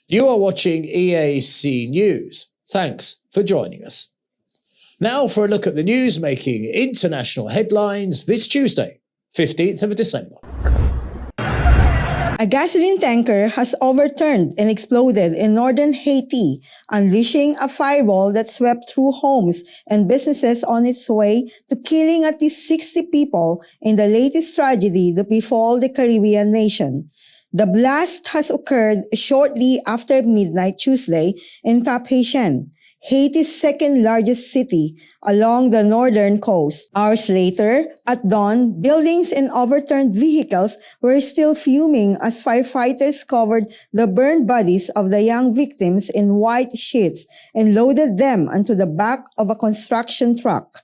You are watching EAC News. Thanks for joining us. Now for a look at the news making international headlines this Tuesday, 15th of December. A gasoline tanker has overturned and exploded in northern Haiti, unleashing a fireball that swept through homes and businesses on its way to killing at least 60 people in the latest tragedy to befall the Caribbean nation. The blast has occurred shortly after midnight Tuesday in Cap Haitien, Haiti's second largest city along the northern coast. Hours later, at dawn, buildings and overturned vehicles were still fuming as firefighters covered the burned bodies of the young victims in white sheets and loaded them onto the back of a construction truck.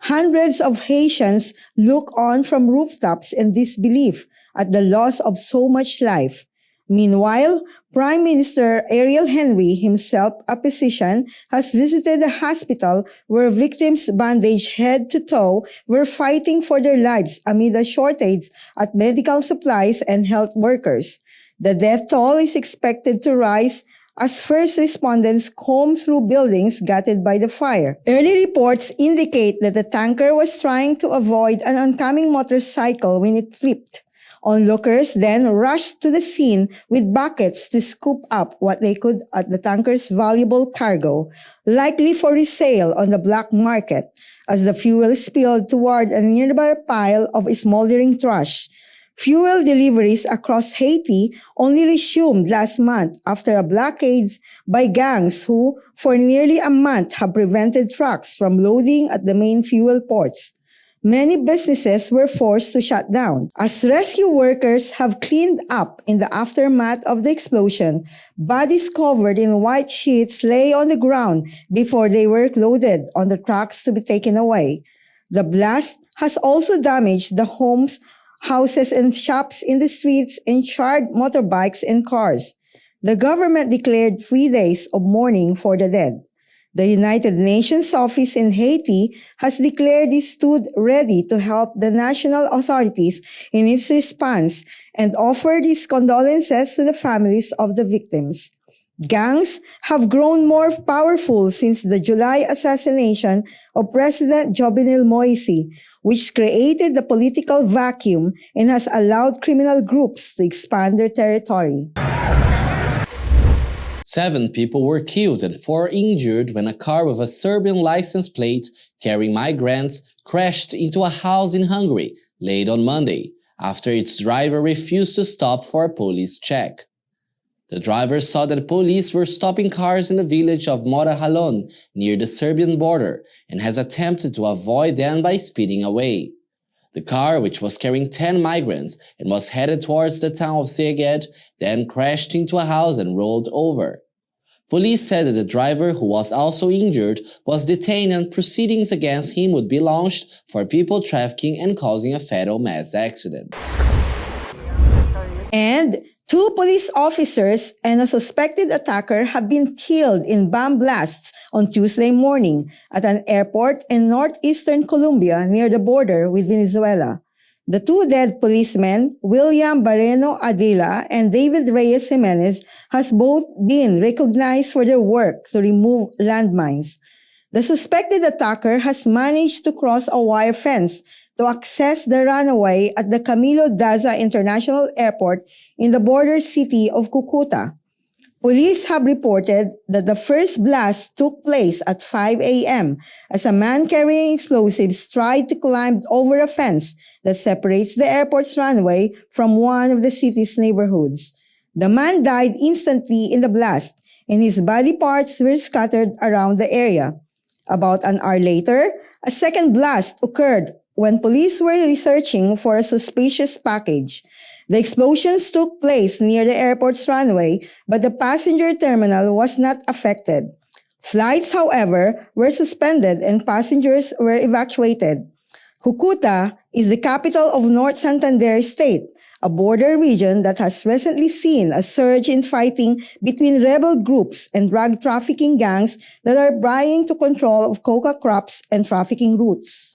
Hundreds of Haitians look on from rooftops in disbelief at the loss of so much life. Meanwhile, Prime Minister Ariel Henry, himself a physician, has visited a hospital where victims bandaged head to toe were fighting for their lives amid a shortage at medical supplies and health workers. The death toll is expected to rise as first respondents comb through buildings gutted by the fire. Early reports indicate that the tanker was trying to avoid an oncoming motorcycle when it flipped. Onlookers then rushed to the scene with buckets to scoop up what they could at the tanker's valuable cargo, likely for resale on the black market, as the fuel spilled toward a nearby pile of smoldering trash. Fuel deliveries across Haiti only resumed last month after a blockade by gangs who, for nearly a month, have prevented trucks from loading at the main fuel ports. Many businesses were forced to shut down. As rescue workers have cleaned up in the aftermath of the explosion, bodies covered in white sheets lay on the ground before they were loaded on the trucks to be taken away. The blast has also damaged the homes, houses and shops in the streets and charred motorbikes and cars. The government declared 3 days of mourning for the dead. The United Nations office in Haiti has declared it stood ready to help the national authorities in its response and offered its condolences to the families of the victims. Gangs have grown more powerful since the July assassination of President Jovenel Moise, which created the political vacuum and has allowed criminal groups to expand their territory. 7 people were killed and 4 injured when a car with a Serbian license plate carrying migrants crashed into a house in Hungary late on Monday after its driver refused to stop for a police check. The driver saw that police were stopping cars in the village of Morahalon near the Serbian border and has attempted to avoid them by speeding away. The car, which was carrying 10 migrants and was headed towards the town of Szeged, then crashed into a house and rolled over. Police said that the driver, who was also injured, was detained and proceedings against him would be launched for people trafficking and causing a fatal mass accident. And 2 police officers and a suspected attacker have been killed in bomb blasts on Tuesday morning at an airport in northeastern Colombia near the border with Venezuela. The 2 dead policemen, William Barreno Adila and David Reyes Jimenez, has both been recognized for their work to remove landmines. The suspected attacker has managed to cross a wire fence to access the runway at the Camilo Daza International Airport in the border city of Cucuta. Police have reported that the first blast took place at 5 a.m. as a man carrying explosives tried to climb over a fence that separates the airport's runway from one of the city's neighborhoods. The man died instantly in the blast, and his body parts were scattered around the area. About an hour later, a second blast occurred when police were researching for a suspicious package. The explosions took place near the airport's runway, but the passenger terminal was not affected. Flights, however, were suspended and passengers were evacuated. Cucuta is the capital of North Santander State, a border region that has recently seen a surge in fighting between rebel groups and drug trafficking gangs that are vying to control of coca crops and trafficking routes.